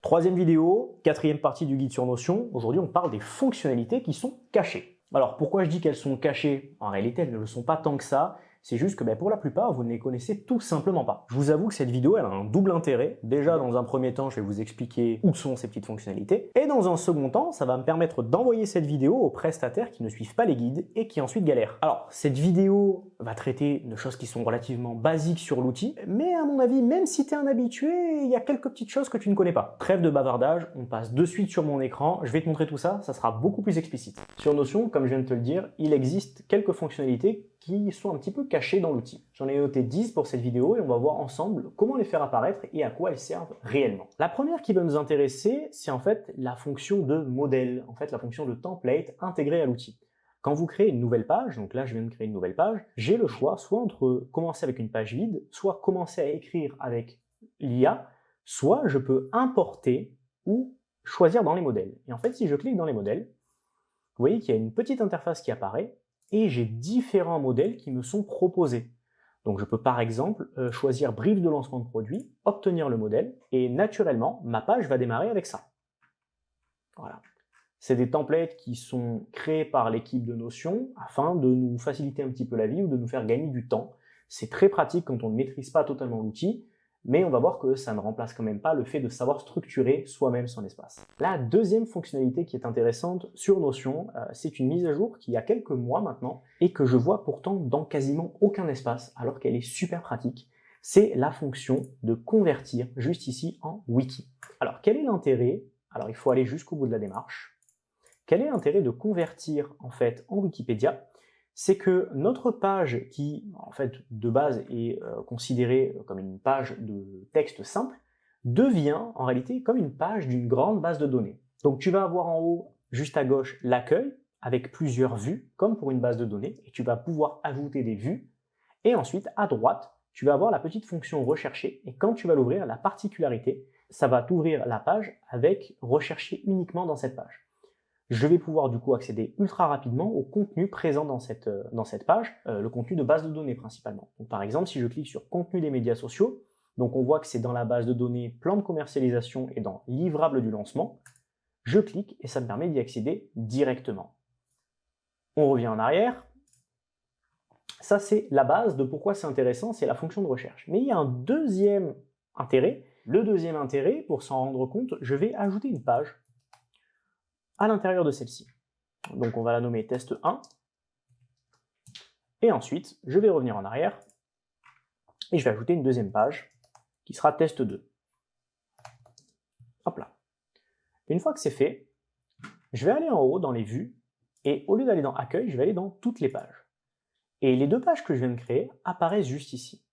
Troisième vidéo, quatrième partie du guide sur Notion. Aujourd'hui, on parle des fonctionnalités qui sont cachées. Alors, pourquoi je dis qu'elles sont cachées? En réalité, elles ne le sont pas tant que ça. C'est juste que pour la plupart, vous ne les connaissez tout simplement pas. Je vous avoue que cette vidéo, elle a un double intérêt. Déjà, dans un premier temps, je vais vous expliquer où sont ces petites fonctionnalités. Et dans un second temps, ça va me permettre d'envoyer cette vidéo aux prestataires qui ne suivent pas les guides et qui ensuite galèrent. Alors, cette vidéo va traiter de choses qui sont relativement basiques sur l'outil, mais à mon avis, même si tu es un habitué, il y a quelques petites choses que tu ne connais pas. Trêve de bavardage, on passe de suite sur mon écran. Je vais te montrer tout ça, ça sera beaucoup plus explicite. Sur Notion, comme je viens de te le dire, il existe quelques fonctionnalités qui sont un petit peu cachées dans l'outil. J'en ai noté 10 pour cette vidéo et on va voir ensemble comment les faire apparaître et à quoi elles servent réellement. La première qui va nous intéresser, c'est en fait la fonction de modèle, en fait la fonction de template intégrée à l'outil. Quand vous créez une nouvelle page, donc là je viens de créer une nouvelle page, j'ai le choix soit entre commencer avec une page vide, soit commencer à écrire avec l'IA, soit je peux importer ou choisir dans les modèles. Et en fait, si je clique dans les modèles, vous voyez qu'il y a une petite interface qui apparaît et j'ai différents modèles qui me sont proposés. Donc je peux par exemple choisir brief de lancement de produit, obtenir le modèle et naturellement ma page va démarrer avec ça. Voilà. C'est des templates qui sont créés par l'équipe de Notion afin de nous faciliter un petit peu la vie ou de nous faire gagner du temps. C'est très pratique quand on ne maîtrise pas totalement l'outil, mais on va voir que ça ne remplace quand même pas le fait de savoir structurer soi-même son espace. La deuxième fonctionnalité qui est intéressante sur Notion, c'est une mise à jour qui a quelques mois maintenant et que je vois pourtant dans quasiment aucun espace alors qu'elle est super pratique. C'est la fonction de convertir juste ici en wiki. Alors quel est l'intérêt? Alors il faut aller jusqu'au bout de la démarche. Quel est l'intérêt de convertir en fait en Wikipédia? C'est que notre page qui, en fait, de base est considérée comme une page de texte simple, devient en réalité comme une page d'une grande base de données. Donc tu vas avoir en haut, juste à gauche, l'accueil, avec plusieurs vues, comme pour une base de données, et tu vas pouvoir ajouter des vues, et ensuite, à droite, tu vas avoir la petite fonction rechercher, et quand tu vas l'ouvrir, la particularité, ça va t'ouvrir la page avec rechercher uniquement dans cette page. Je vais pouvoir du coup accéder ultra rapidement au contenu présent dans cette page, le contenu de base de données principalement. Donc, par exemple, si je clique sur contenu des médias sociaux, donc on voit que c'est dans la base de données plan de commercialisation et dans livrable du lancement, je clique et ça me permet d'y accéder directement. On revient en arrière. Ça, c'est la base de pourquoi c'est intéressant, c'est la fonction de recherche. Mais il y a un deuxième intérêt. Le deuxième intérêt, pour s'en rendre compte, je vais ajouter une page à l'intérieur de celle-ci. Donc on va la nommer test 1. Et ensuite, je vais revenir en arrière et je vais ajouter une deuxième page qui sera test 2. Hop là. Une fois que c'est fait, je vais aller en haut dans les vues et au lieu d'aller dans accueil, je vais aller dans toutes les pages. Et les deux pages que je viens de créer apparaissent juste ici.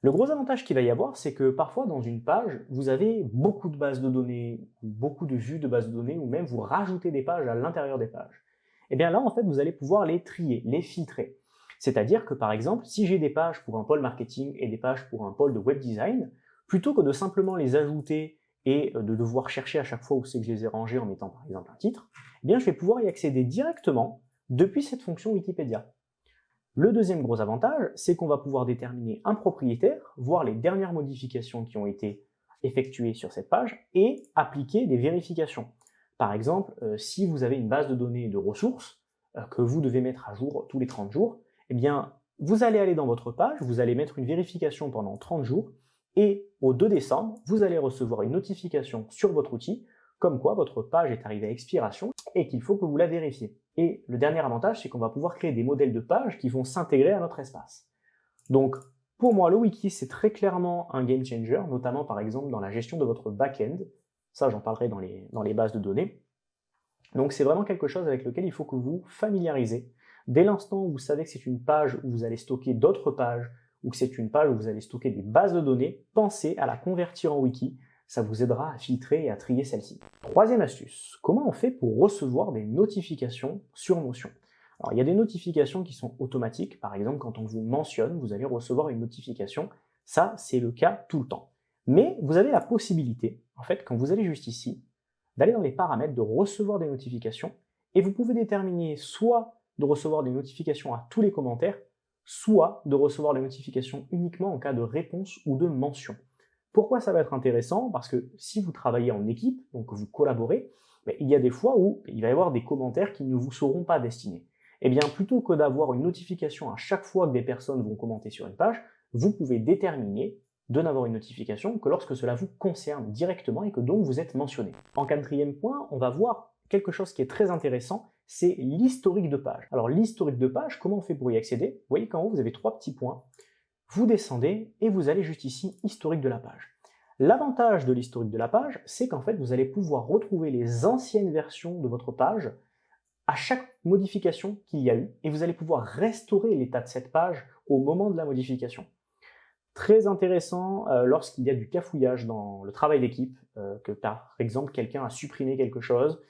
Le gros avantage qu'il va y avoir, c'est que parfois dans une page, vous avez beaucoup de bases de données, beaucoup de vues de bases de données, ou même vous rajoutez des pages à l'intérieur des pages. Et bien là, en fait, vous allez pouvoir les trier, les filtrer. C'est-à-dire que par exemple, si j'ai des pages pour un pôle marketing et des pages pour un pôle de web design, plutôt que de simplement les ajouter et de devoir chercher à chaque fois où c'est que je les ai rangés en mettant par exemple un titre, eh bien je vais pouvoir y accéder directement depuis cette fonction Wikipédia. Le deuxième gros avantage, c'est qu'on va pouvoir déterminer un propriétaire, voir les dernières modifications qui ont été effectuées sur cette page et appliquer des vérifications. Par exemple, si vous avez une base de données de ressources que vous devez mettre à jour tous les 30 jours, eh bien, vous allez aller dans votre page, vous allez mettre une vérification pendant 30 jours et au 2 décembre, vous allez recevoir une notification sur votre outil comme quoi votre page est arrivée à expiration et qu'il faut que vous la vérifiez. Et le dernier avantage, c'est qu'on va pouvoir créer des modèles de pages qui vont s'intégrer à notre espace. Donc, pour moi, le wiki, c'est très clairement un game changer, notamment par exemple dans la gestion de votre back-end. Ça, j'en parlerai dans les bases de données. Donc, c'est vraiment quelque chose avec lequel il faut que vous familiarisez. Dès l'instant où vous savez que c'est une page où vous allez stocker d'autres pages, ou que c'est une page où vous allez stocker des bases de données, pensez à la convertir en wiki. Ça vous aidera à filtrer et à trier celle-ci. Troisième astuce, comment on fait pour recevoir des notifications sur Notion? Alors il y a des notifications qui sont automatiques, par exemple quand on vous mentionne, vous allez recevoir une notification, ça c'est le cas tout le temps. Mais vous avez la possibilité, en fait quand vous allez juste ici, d'aller dans les paramètres, de recevoir des notifications, et vous pouvez déterminer soit de recevoir des notifications à tous les commentaires, soit de recevoir les notifications uniquement en cas de réponse ou de mention. Pourquoi ça va être intéressant? Parce que si vous travaillez en équipe, donc que vous collaborez, il y a des fois où il va y avoir des commentaires qui ne vous seront pas destinés. Eh bien, plutôt que d'avoir une notification à chaque fois que des personnes vont commenter sur une page, vous pouvez déterminer de n'avoir une notification que lorsque cela vous concerne directement et que donc vous êtes mentionné. En quatrième point, on va voir quelque chose qui est très intéressant, c'est l'historique de page. Alors l'historique de page, comment on fait pour y accéder? Vous voyez qu'en haut, vous avez 3 petits points. Vous descendez et vous allez juste ici, historique de la page. L'avantage de l'historique de la page, c'est qu'en fait, vous allez pouvoir retrouver les anciennes versions de votre page à chaque modification qu'il y a eu, et vous allez pouvoir restaurer l'état de cette page au moment de la modification. Très intéressant lorsqu'il y a du cafouillage dans le travail d'équipe, que par exemple quelqu'un a supprimé quelque chose,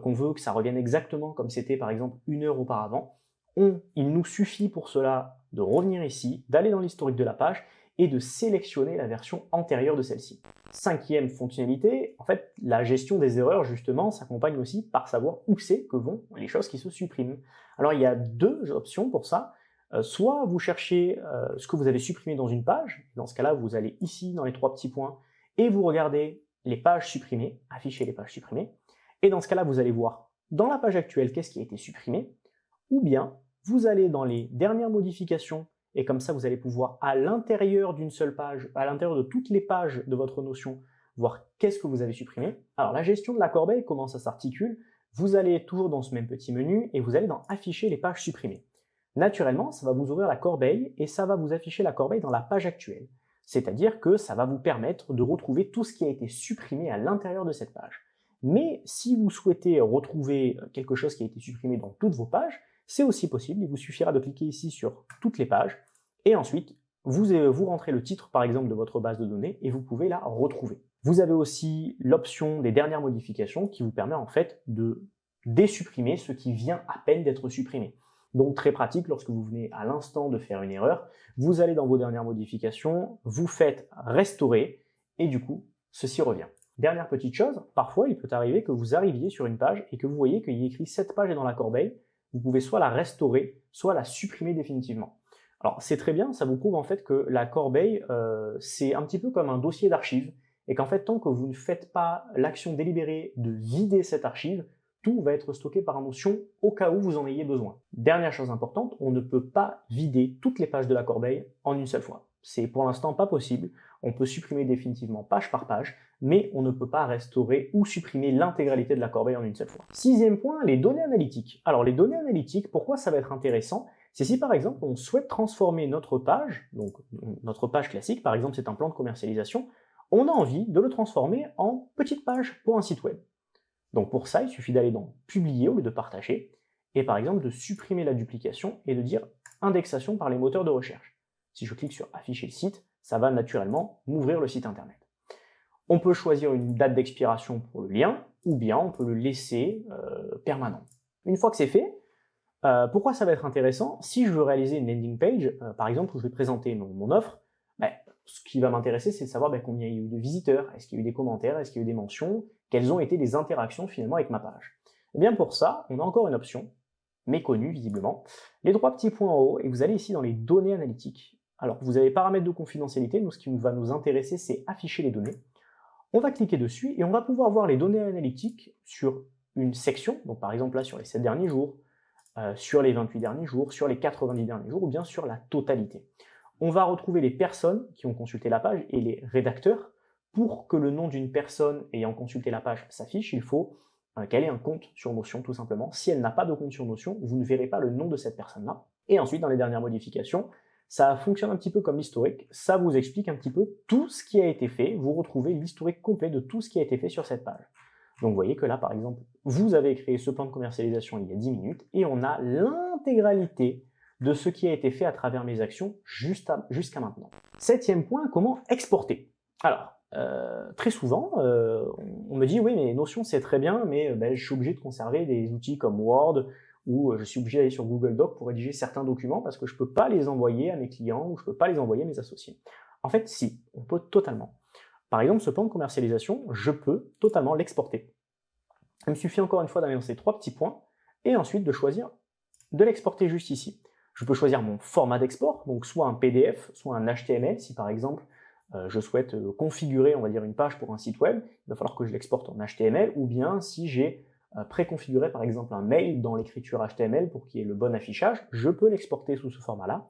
qu'on veut que ça revienne exactement comme c'était par exemple 1 heure auparavant. Il nous suffit pour cela de revenir ici, d'aller dans l'historique de la page et de sélectionner la version antérieure de celle-ci. Cinquième fonctionnalité, en fait, la gestion des erreurs, justement, s'accompagne aussi par savoir où c'est que vont les choses qui se suppriment. Alors, il y a 2 options pour ça. Soit vous cherchez ce que vous avez supprimé dans une page, dans ce cas-là, vous allez ici dans les 3 petits points et vous regardez les pages supprimées, afficher les pages supprimées, et dans ce cas-là, vous allez voir dans la page actuelle qu'est-ce qui a été supprimé, ou bien vous allez dans les dernières modifications, et comme ça, vous allez pouvoir, à l'intérieur d'une seule page, à l'intérieur de toutes les pages de votre notion, voir qu'est-ce que vous avez supprimé. Alors, la gestion de la corbeille, comment ça s'articule? Vous allez toujours dans ce même petit menu, et vous allez dans Afficher les pages supprimées. Naturellement, ça va vous ouvrir la corbeille, et ça va vous afficher la corbeille dans la page actuelle. C'est-à-dire que ça va vous permettre de retrouver tout ce qui a été supprimé à l'intérieur de cette page. Mais si vous souhaitez retrouver quelque chose qui a été supprimé dans toutes vos pages, c'est aussi possible. Il vous suffira de cliquer ici sur toutes les pages et ensuite vous rentrez le titre par exemple de votre base de données et vous pouvez la retrouver. Vous avez aussi l'option des dernières modifications qui vous permet en fait de désupprimer ce qui vient à peine d'être supprimé. Donc très pratique lorsque vous venez à l'instant de faire une erreur, vous allez dans vos dernières modifications, vous faites restaurer et du coup ceci revient. Dernière petite chose, parfois il peut arriver que vous arriviez sur une page et que vous voyez qu'il y a écrit cette page est dans la corbeille. Vous pouvez soit la restaurer, soit la supprimer définitivement. Alors c'est très bien, ça vous prouve en fait que la corbeille, c'est un petit peu comme un dossier d'archives, et qu'en fait tant que vous ne faites pas l'action délibérée de vider cette archive, tout va être stocké par Notion au cas où vous en ayez besoin. Dernière chose importante, on ne peut pas vider toutes les pages de la corbeille en une seule fois. C'est pour l'instant pas possible, on peut supprimer définitivement page par page, mais on ne peut pas restaurer ou supprimer l'intégralité de la corbeille en une seule fois. Sixième point, les données analytiques. Alors les données analytiques, pourquoi ça va être intéressant? C'est si par exemple on souhaite transformer notre page, donc notre page classique, par exemple c'est un plan de commercialisation, on a envie de le transformer en petite page pour un site web. Donc pour ça, il suffit d'aller dans Publier au lieu de Partager, et par exemple de supprimer la duplication et de dire Indexation par les moteurs de recherche. Si je clique sur Afficher le site, ça va naturellement m'ouvrir le site internet. On peut choisir une date d'expiration pour le lien, ou bien on peut le laisser permanent. Une fois que c'est fait, pourquoi ça va être intéressant? Si je veux réaliser une landing page, par exemple, où je vais présenter mon offre, ce qui va m'intéresser, c'est de savoir combien il y a eu de visiteurs, est-ce qu'il y a eu des commentaires, est-ce qu'il y a eu des mentions, quelles ont été les interactions finalement avec ma page. Et bien pour ça, on a encore une option, méconnue visiblement, les 3 petits points en haut, et vous allez ici dans les données analytiques. Alors vous avez paramètres de confidentialité, nous ce qui va nous intéresser, c'est afficher les données. On va cliquer dessus et on va pouvoir voir les données analytiques sur une section, donc par exemple là sur les 7 derniers jours, sur les 28 derniers jours, sur les 90 derniers jours, ou bien sur la totalité. On va retrouver les personnes qui ont consulté la page et les rédacteurs. Pour que le nom d'une personne ayant consulté la page s'affiche, il faut qu'elle ait un compte sur Notion tout simplement. Si elle n'a pas de compte sur Notion, vous ne verrez pas le nom de cette personne-là. Et ensuite, dans les dernières modifications, ça fonctionne un petit peu comme l'historique, ça vous explique un petit peu tout ce qui a été fait, vous retrouvez l'historique complet de tout ce qui a été fait sur cette page. Donc vous voyez que là, par exemple, vous avez créé ce plan de commercialisation il y a 10 minutes, et on a l'intégralité de ce qui a été fait à travers mes actions jusqu'à maintenant. Septième point, comment exporter? Alors, très souvent, on me dit, oui, mais Notion c'est très bien, mais je suis obligé de conserver des outils comme Word, ou je suis obligé d'aller sur Google Doc pour rédiger certains documents parce que je ne peux pas les envoyer à mes clients ou je ne peux pas les envoyer à mes associés. En fait, si, on peut totalement. Par exemple, ce plan de commercialisation, je peux totalement l'exporter. Il me suffit encore une fois d'aller dans ces 3 petits points et ensuite de choisir de l'exporter juste ici. Je peux choisir mon format d'export, donc soit un PDF, soit un HTML, si par exemple je souhaite configurer, on va dire, une page pour un site web, il va falloir que je l'exporte en HTML, ou bien si j'ai préconfiguré par exemple un mail dans l'écriture HTML pour qu'il y ait le bon affichage, je peux l'exporter sous ce format-là.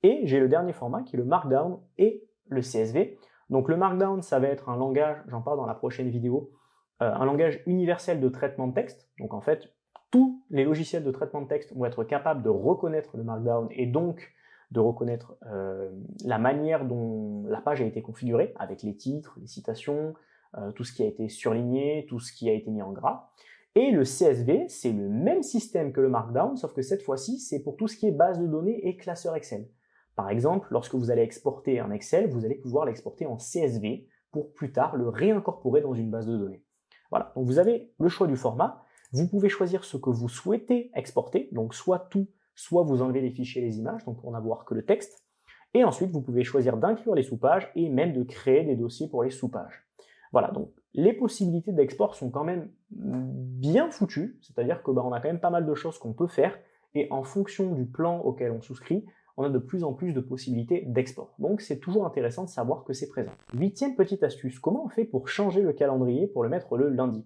Et j'ai le dernier format qui est le Markdown et le CSV. Donc le Markdown, ça va être un langage, j'en parle dans la prochaine vidéo, un langage universel de traitement de texte. Donc en fait, tous les logiciels de traitement de texte vont être capables de reconnaître le Markdown et donc de reconnaître la manière dont la page a été configurée, avec les titres, les citations, tout ce qui a été surligné, tout ce qui a été mis en gras. Et le CSV, c'est le même système que le Markdown, sauf que cette fois-ci, c'est pour tout ce qui est base de données et classeur Excel. Par exemple, lorsque vous allez exporter un Excel, vous allez pouvoir l'exporter en CSV pour plus tard le réincorporer dans une base de données. Voilà, donc vous avez le choix du format. Vous pouvez choisir ce que vous souhaitez exporter, donc soit tout, soit vous enlevez les fichiers et les images, donc pour n'avoir que le texte. Et ensuite, vous pouvez choisir d'inclure les sous-pages et même de créer des dossiers pour les sous-pages. Voilà, donc les possibilités d'export sont quand même bien foutues, c'est-à-dire que on a quand même pas mal de choses qu'on peut faire, et en fonction du plan auquel on souscrit, on a de plus en plus de possibilités d'export. Donc c'est toujours intéressant de savoir que c'est présent. 8e petite astuce, comment on fait pour changer le calendrier pour le mettre le lundi?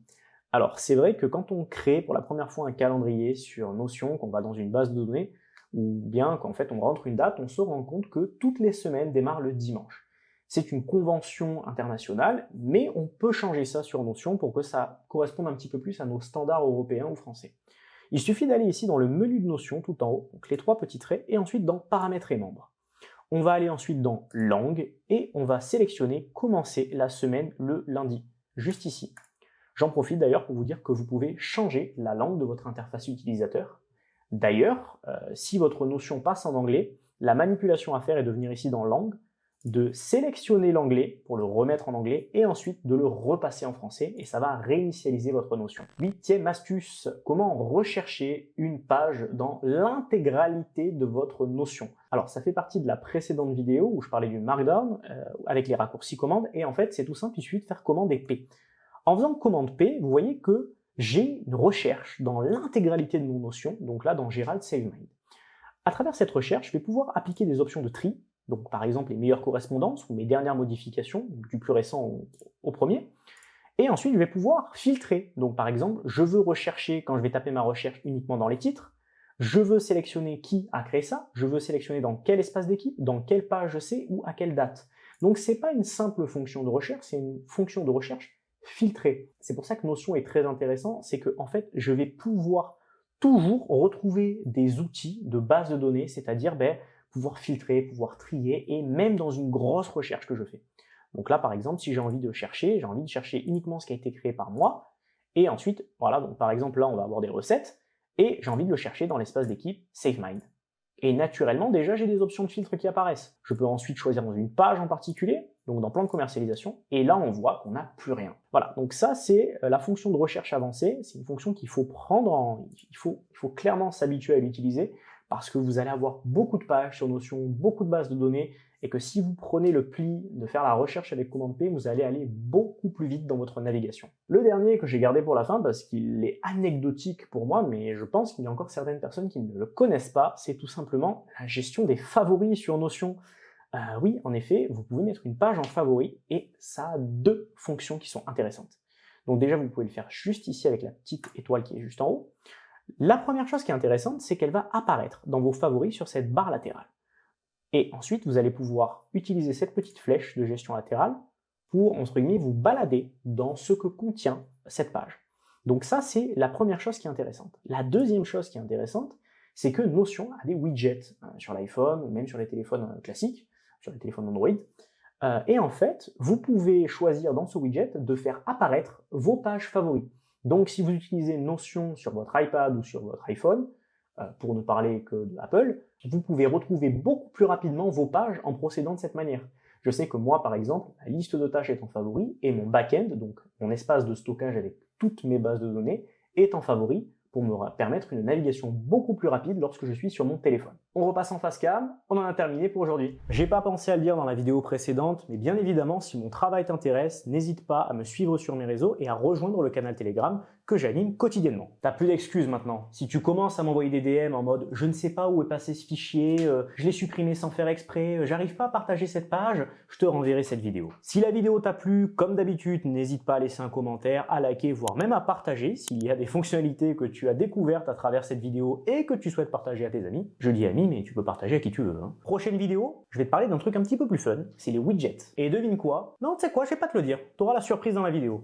Alors c'est vrai que quand on crée pour la première fois un calendrier sur Notion, qu'on va dans une base de données, ou bien qu'en fait on rentre une date, on se rend compte que toutes les semaines démarrent le dimanche. C'est une convention internationale, mais on peut changer ça sur Notion pour que ça corresponde un petit peu plus à nos standards européens ou français. Il suffit d'aller ici dans le menu de Notion tout en haut, donc les 3 petits traits, et ensuite dans Paramètres et membres. On va aller ensuite dans Langue, et on va sélectionner Commencer la semaine le lundi, juste ici. J'en profite d'ailleurs pour vous dire que vous pouvez changer la langue de votre interface utilisateur. D'ailleurs, si votre Notion passe en anglais, la manipulation à faire est de venir ici dans Langue, de sélectionner l'anglais pour le remettre en anglais et ensuite de le repasser en français et ça va réinitialiser votre Notion. 8e astuce, comment rechercher une page dans l'intégralité de votre Notion. Alors ça fait partie de la précédente vidéo où je parlais du Markdown avec les raccourcis commandes et en fait c'est tout simple, il suffit de faire commande et P. En faisant commande P, vous voyez que j'ai une recherche dans l'intégralité de mon Notion, donc là dans Gérald SaveMind. À travers cette recherche, je vais pouvoir appliquer des options de tri. Donc par exemple les meilleures correspondances ou mes dernières modifications, du plus récent au premier. Et ensuite je vais pouvoir filtrer. Donc par exemple, je veux rechercher, quand je vais taper ma recherche uniquement dans les titres, je veux sélectionner qui a créé ça, je veux sélectionner dans quel espace d'équipe, dans quelle page c'est ou à quelle date. Donc c'est pas une simple fonction de recherche, c'est une fonction de recherche filtrée. C'est pour ça que Notion est très intéressant, c'est que en fait je vais pouvoir toujours retrouver des outils de base de données, c'est-à-dire pouvoir filtrer, pouvoir trier, et même dans une grosse recherche que je fais. Donc là, par exemple, si j'ai envie de chercher uniquement ce qui a été créé par moi, et ensuite, voilà, donc par exemple, là, on va avoir des recettes, et j'ai envie de le chercher dans l'espace d'équipe SaveMind. Et naturellement, déjà, j'ai des options de filtre qui apparaissent. Je peux ensuite choisir dans une page en particulier, donc dans plan de commercialisation, et là, on voit qu'on n'a plus rien. Voilà, donc ça, c'est la fonction de recherche avancée, c'est une fonction qu'il faut prendre en... Il faut clairement s'habituer à l'utiliser, parce que vous allez avoir beaucoup de pages sur Notion, beaucoup de bases de données, et que si vous prenez le pli de faire la recherche avec commande P, vous allez aller beaucoup plus vite dans votre navigation. Le dernier que j'ai gardé pour la fin, parce qu'il est anecdotique pour moi, mais je pense qu'il y a encore certaines personnes qui ne le connaissent pas, c'est tout simplement la gestion des favoris sur Notion. Oui, en effet, vous pouvez mettre une page en favoris, et ça a 2 fonctions qui sont intéressantes. Donc déjà, vous pouvez le faire juste ici avec la petite étoile qui est juste en haut. La première chose qui est intéressante, c'est qu'elle va apparaître dans vos favoris sur cette barre latérale. Et ensuite, vous allez pouvoir utiliser cette petite flèche de gestion latérale pour, entre guillemets, vous balader dans ce que contient cette page. Donc ça, c'est la première chose qui est intéressante. La deuxième chose qui est intéressante, c'est que Notion a des widgets sur l'iPhone ou même sur les téléphones classiques, sur les téléphones Android. Et en fait, vous pouvez choisir dans ce widget de faire apparaître vos pages favoris. Donc si vous utilisez Notion sur votre iPad ou sur votre iPhone, pour ne parler que d'Apple, vous pouvez retrouver beaucoup plus rapidement vos pages en procédant de cette manière. Je sais que moi, par exemple, ma liste de tâches est en favori et mon back-end, donc mon espace de stockage avec toutes mes bases de données, est en favori pour me permettre une navigation beaucoup plus rapide lorsque je suis sur mon téléphone. on repasse en face cam, on en a terminé pour aujourd'hui. J'ai pas pensé à le dire dans la vidéo précédente, mais bien évidemment, si mon travail t'intéresse, n'hésite pas à me suivre sur mes réseaux et à rejoindre le canal Telegram que j'anime quotidiennement. T'as plus d'excuses maintenant. Si tu commences à m'envoyer des DM en mode « je ne sais pas où est passé ce fichier, je l'ai supprimé sans faire exprès, j'arrive pas à partager cette page », je te renverrai cette vidéo. Si la vidéo t'a plu, comme d'habitude, n'hésite pas à laisser un commentaire, à liker, voire même à partager s'il y a des fonctionnalités que tu as découvertes à travers cette vidéo et que tu souhaites partager à tes amis. Je dis amis, mais tu peux partager à qui tu veux. Prochaine vidéo, je vais te parler d'un truc un petit peu plus fun, c'est les widgets. Et devine quoi? Non, tu sais quoi, je vais pas te le dire. Tu auras la surprise dans la vidéo.